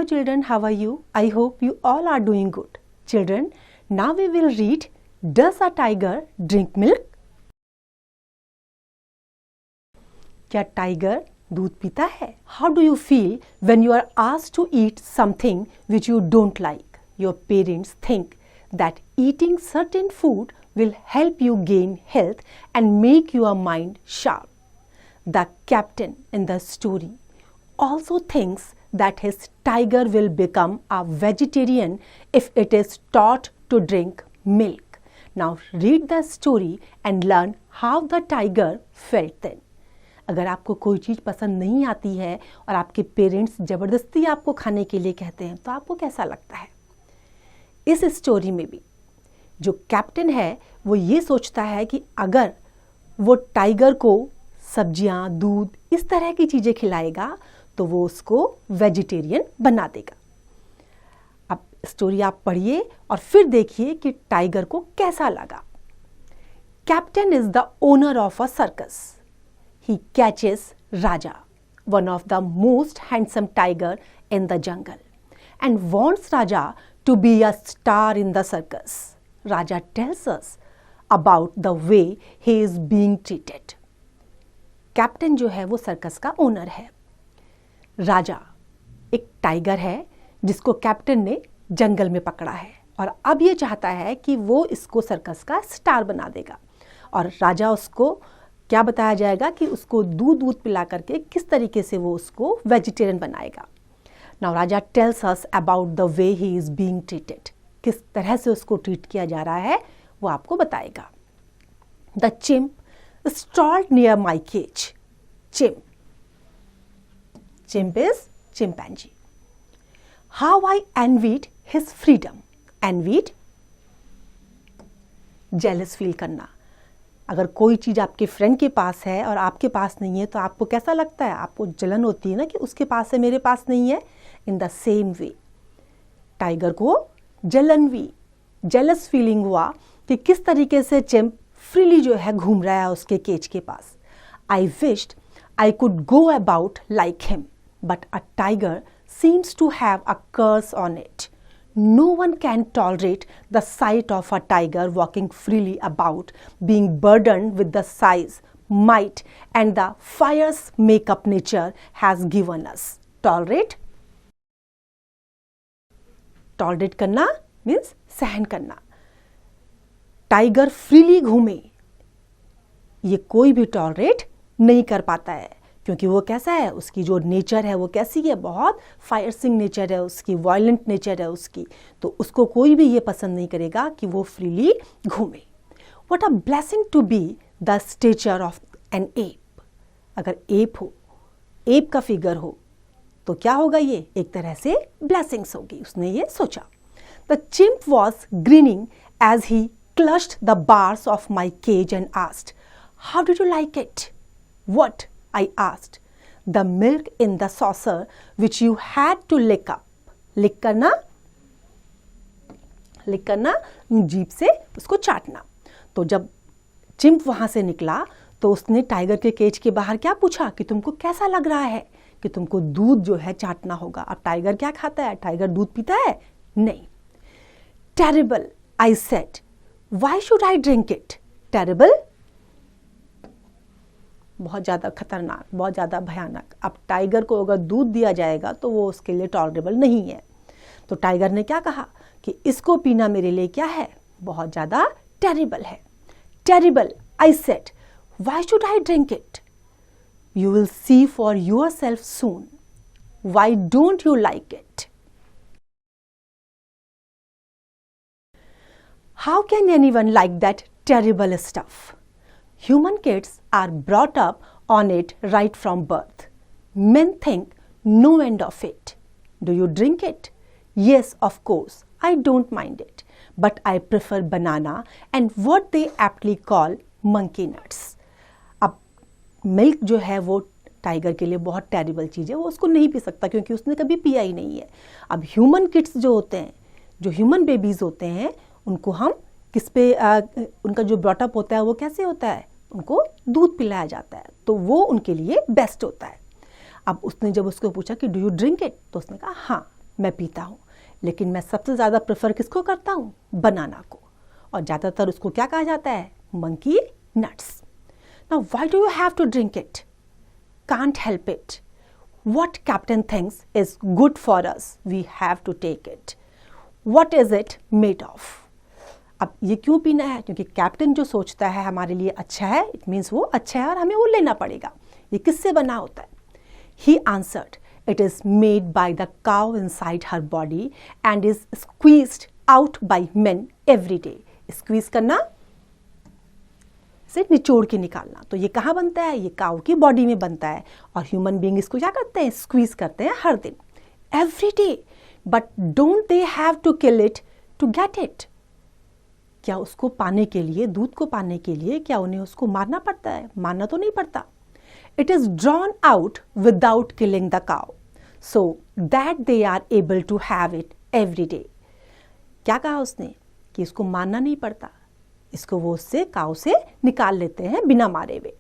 Hello children, how are you? I hope you all are doing good. Children, now we will read, Does a tiger drink milk? क्या tiger दूध पीता है? How do you feel when you are asked to eat something which you don't like? Your parents think that eating certain food will help you gain health and make your mind sharp. The captain in the story also thinks that his tiger will become a vegetarian if it is taught to drink milk. Now read the story and learn how the tiger felt then. अगर आपको कोई चीज़ पसंद नहीं आती है और आपके parents ज़बरदस्ती आपको खाने के लिए कहते हैं तो आपको कैसा लगता है? इस स्टोरी में भी जो कैप्टन है वो ये सोचता है कि अगर वो टाइगर को सब्जियां, दूध, इस तरह की चीज़ें खिलाएगा तो वो उसको वेजिटेरियन बना देगा। अब स्टोरी आप पढ़िए और फिर देखिए कि टाइगर को कैसा लगा। Captain is the owner of a circus. He catches Raja, one of the most handsome tiger in the jungle, and wants Raja to be a star in the circus. Raja tells us about the way he is being treated. Captain जो है वो circus का owner है। राजा एक tiger है जिसको captain ने जंगल में पकड़ा है और अब ये चाहता है कि वो इसको सर्कस का स्टार बना देगा। और राजा उसको क्या बताया जाएगा कि उसको दूध पिला करके किस तरीके से वो उसको वेजिटेरियन बनाएगा। Now Raja tells us about the way he is being treated. किस तरह से उसको ट्रीट किया जा रहा है वो आपको बताएगा। The chimp stalled near my cage. Chimp is chimpanzee. How I envied his freedom. Envied jealous feel करना। अगर कोई चीज़ आपके फ्रेंड के पास है और आपके पास नहीं है तो आपको कैसा लगता है? आपको जलन होती है ना कि उसके पास है, मेरे पास नहीं है। In the same way tiger को जलन हुई, जेलस फीलिंग हुआ कि किस तरीके से चिम्प फ्रीली जो है घूम रहा है उसके केज के पास। I wished I could go about like him but a tiger seems to have a curse on it. No one can tolerate the sight of a tiger walking freely about, being burdened with the size, might, and the fierce make-up nature has given us. Tolerate? Tolerate करना means सहन करना। Tiger freely घूमे ये कोई भी tolerate नहीं कर पाता है क्योंकि वो कैसा है, उसकी जो नेचर है वो कैसी है, बहुत फायरसिंग नेचर है उसकी, वायलेंट नेचर है उसकी, तो उसको कोई भी ये पसंद नहीं करेगा कि वो फ्रीली घूमे। What a blessing to be the stature of an ape. अगर एप हो, एप का फिगर हो तो क्या होगा? ये एक तरह से ब्लेसिंग्स होगी। उसने ये सोचा। The chimp was grinning as he clutched the bars of my cage and asked, how did you like it? What? I asked. The milk in the saucer which you had to lick up. लिक करना जीभ से उसको चाटना। तो जब chimp वहाँ से निकला तो उसने टाइगर के केज के बाहर क्या पूछा कि तुमको कैसा लग रहा है कि तुमको दूध जो है चाटना होगा। अब टाइगर क्या खाता है? टाइगर दूध पीता है? नहीं। Terrible, I said. Why should I drink it? Terrible? बहुत ज़्यादा खतरनाक, बहुत ज़्यादा भयानक। अब टाइगर को अगर दूध दिया जाएगा तो वो उसके लिए टॉलरेबल नहीं है। तो टाइगर ने क्या कहा कि इसको पीना मेरे लिए क्या है? बहुत ज़्यादा टेरिबल है। Terrible, I said, why should I drink it? You will see for your self soon. Why don't you like it? How can anyone like that terrible stuff? Human kids are brought up on it right from birth. Men think no end of it. Do you drink it? Yes, of course. I don't mind it. But I prefer banana and what they aptly call monkey nuts. अब milk जो है वो tiger के लिए बहुत terrible चीज़ है, वो उसको नहीं पी सकता क्योंकि उसने कभी पिया ही नहीं है। अब ह्यूमन किड्स जो होते हैं, जो ह्यूमन बेबीज़ होते हैं, उनको हम किस पे उनका जो ब्रॉटअप होता है वो कैसे होता है? उनको दूध पिलाया जाता है, तो वो उनके लिए बेस्ट होता है। अब उसने जब उसको पूछा कि डू यू ड्रिंक इट, तो उसने कहा हाँ मैं पीता हूँ, लेकिन मैं सबसे ज़्यादा प्रेफर किसको करता हूँ? बनाना को, और ज़्यादातर उसको क्या कहा जाता है? Monkey nuts. Now why do you have to drink it? Can't help it. What captain thinks is good for us, we have to take it. What is it made of? अब ये क्यों पीना है? क्योंकि कैप्टन जो सोचता है हमारे लिए अच्छा है, इट मीन्स वो अच्छा है और हमें वो लेना पड़ेगा. ये किससे बना होता है? He answered, it is made by the cow inside her body and is squeezed out by men every day. Squeeze करना से निचोड़ के निकालना. तो ये कहाँ बनता है? ये काऊ की बॉडी में बनता है, और ह्यूमन बीइंग इसको क्या करते हैं? स्क्वीज करते हैं हर दिन, every day. But don't they have to kill it to get it? क्या उसको पाने के लिए, दूध को पाने के लिए, क्या उन्हें उसको मारना पड़ता है? मारना तो नहीं पड़ता. It is drawn out without killing the cow so that they are able to have it every day. क्या कहा उसने? कि इसको मारना नहीं पड़ता, इसको वो उससे काऊ से निकाल लेते हैं बिना मारे हुए,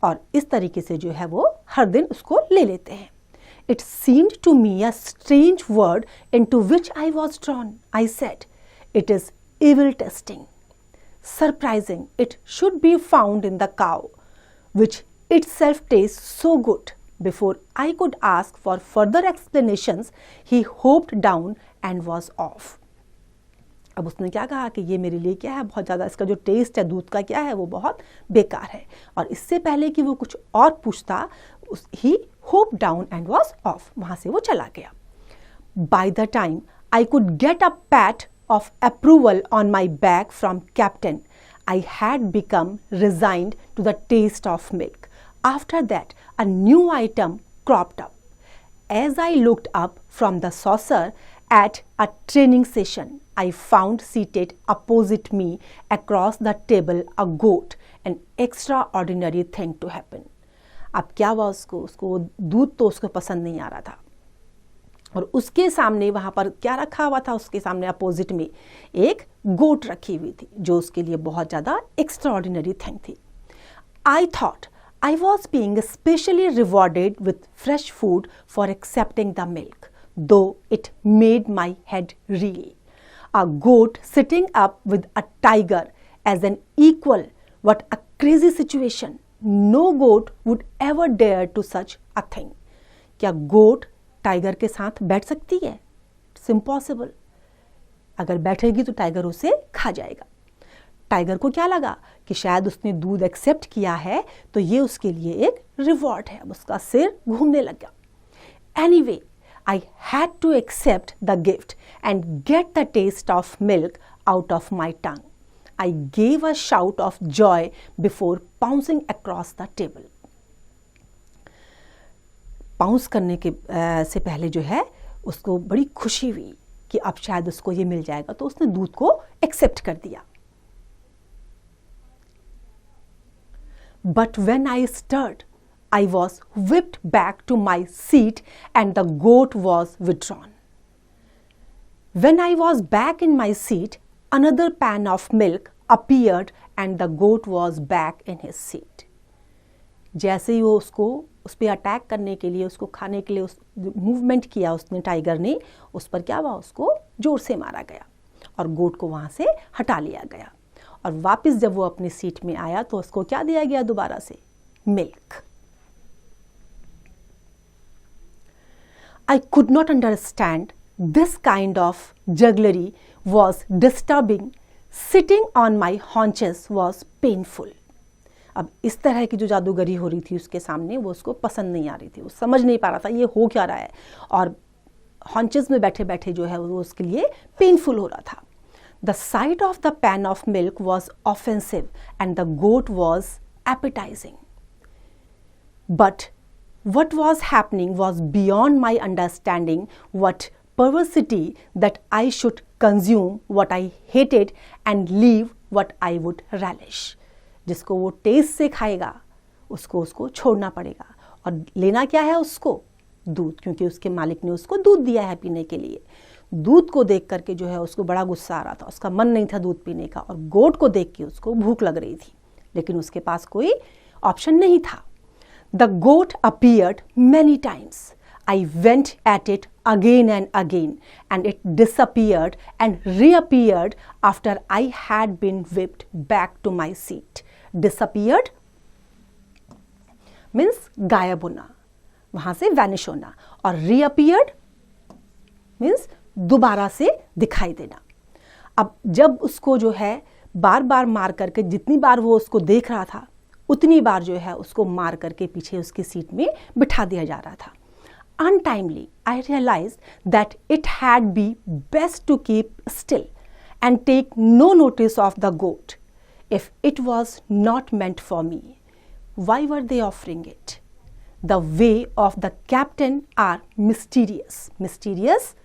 और इस तरीके से जो है वो हर दिन उसको ले लेते हैं. It seemed to me a strange word into which I was drawn. I said it is evil tasting, surprising it should be found in the cow which itself taste so good. Before I could ask for further explanations he hopped down and was off. अब उसने क्या कहा कि ये मेरे लिए क्या है, बहुत ज़्यादा इसका जो टेस्ट है दूध का क्या है, वो बहुत बेकार है. और इससे पहले कि वो कुछ और पूछता, he hope down and was off. वहाँ से वो चला गया. By the time I could get a pat of approval on my back from captain, I had become resigned to the taste of milk. After that a new item cropped up. As I looked up from the saucer at a training session, I found seated opposite me across the table a goat, an extraordinary thing to happen. अब क्या हुआ उसको दूध तो उसको पसंद नहीं आ रहा था, और उसके सामने वहाँ पर क्या रखा हुआ था? उसके सामने अपोजिट में एक गोट रखी हुई थी, जो उसके लिए बहुत ज़्यादा एक्स्ट्राऑर्डिनरी थिंग थी. I thought I was being specially rewarded with fresh food for accepting the milk, though it made my head reel. A goat sitting up with a tiger as an equal, what a crazy situation. No goat would ever dare to such a thing. क्या गोट tiger के साथ बैठ सकती है? It's impossible. अगर बैठेगी तो tiger उसे खा जाएगा. टाइगर को क्या लगा कि शायद उसने दूध एक्सेप्ट किया है तो ये उसके लिए एक रिवॉर्ड है. उसका सिर घूमने लगा. Anyway, I had to accept the gift and get the taste of milk out of my tongue. I gave a shout of joy before pouncing across the table. Pounce करने के से पहले जो है उसको बड़ी खुशी हुई कि अब शायद उसको ये मिल जाएगा, तो उसने दूध को एक्सेप्ट कर दिया. But when I stirred, I was whipped back to my seat and the goat was withdrawn. When I was back in my seat, another pan of milk appeared and the goat was back in his seat. जैसे ही वो उसको उस पर attack करने के लिए, उसको खाने के लिए उस मूवमेंट किया उसने, टाइगर ने, उस पर क्या हुआ? उसको जोर से मारा गया और गोट को वहाँ से हटा लिया गया. और वापस जब वो अपनी सीट में आया तो उसको क्या दिया गया दोबारा से? Milk. I could not understand this kind of jugglery was disturbing. Sitting on my haunches was painful. अब इस तरह की जो जादूगरी हो रही थी उसके सामने, वो उसको पसंद नहीं आ रही थी. वो समझ नहीं पा रहा था ये हो क्या रहा है, और हॉन्चेस में बैठे बैठे जो है वो उसके लिए पेनफुल हो रहा था. The sight of the pan of milk was offensive and the goat was appetizing. But what was happening was beyond my understanding. What perversity that I should consume what I hated and leave what I would relish. जिसको वो test से खाएगा उसको छोड़ना पड़ेगा, और लेना क्या है उसको? दूध, क्योंकि उसके मालिक ने उसको दूध दिया है पीने के लिए. दूध को देख करके जो है उसको बड़ा गुस्सा आ रहा था, उसका मन नहीं था दूध पीने का, और गोट को देख के उसको भूख लग रही थी, लेकिन उसके पास कोई ऑप्शन नहीं था. The goat appeared many times. I went at it again and it disappeared and reappeared after I had been whipped back to my seat. Disappeared means गायब होना, वहाँ से vanish होना, और reappeared means दोबारा से दिखाई देना। अब जब उसको जो है बार बार मार करके, जितनी बार वो उसको देख रहा था उतनी बार जो है उसको मार करके पीछे उसकी सीट में बिठा दिया जा रहा था। Untimely, I realized that it had been best to keep still and take no notice of the goat. If it was not meant for me, why were they offering it? The way of the captain are mysterious. Mysterious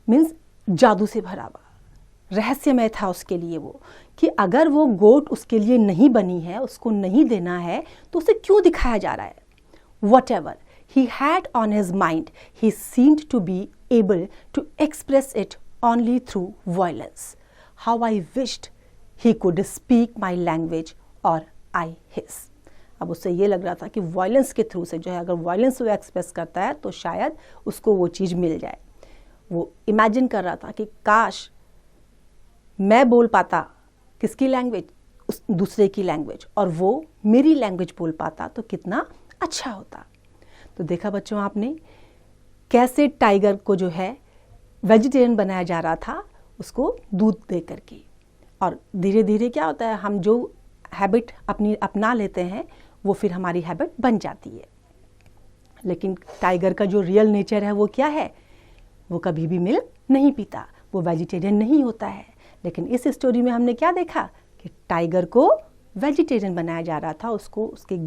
means जादू से भरा हुआ, रहस्यमय था उसके लिए वो, कि अगर वो गोट उसके लिए नहीं बनी है, उसको नहीं देना है, तो उसे क्यों दिखाया जा रहा है? Whatever he had on his mind, he seemed to be able to express it only through violence. How I wished he could speak my language or I his. अब उससे ये लग रहा था कि वायलेंस के थ्रू से जो है, अगर वायलेंस वो एक्सप्रेस करता है तो शायद उसको वो चीज़ मिल जाए। वो इमेजिन कर रहा था कि काश मैं बोल पाता किसकी लैंग्वेज, उस दूसरे की लैंग्वेज, और वो मेरी लैंग्वेज बोल पाता तो कितना अच्छा होता। तो देखा बच्चों आपने कैसे टाइगर को जो है वेजिटेरियन बनाया जा रहा था, उसको दूध दे करके, और धीरे धीरे क्या होता है, हम जो हैबिट अपनी अपना लेते हैं वो फिर हमारी हैबिट बन जाती है। लेकिन टाइगर का जो रियल नेचर है वो क्या है, वो कभी भी मिल्क नहीं पीता, वो वेजिटेरियन नहीं होता है। लेकिन इस स्टोरी में हमने क्या देखा कि टाइगर को वेजिटेरियन बनाया जा रहा था, उसको उसके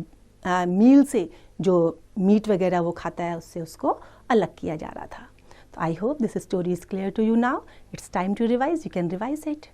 मील से जो मीट वगैरह वो खाता है उससे उसको अलग किया जा रहा था। तो I hope this story is clear to you now. It's time to revise, you can revise it.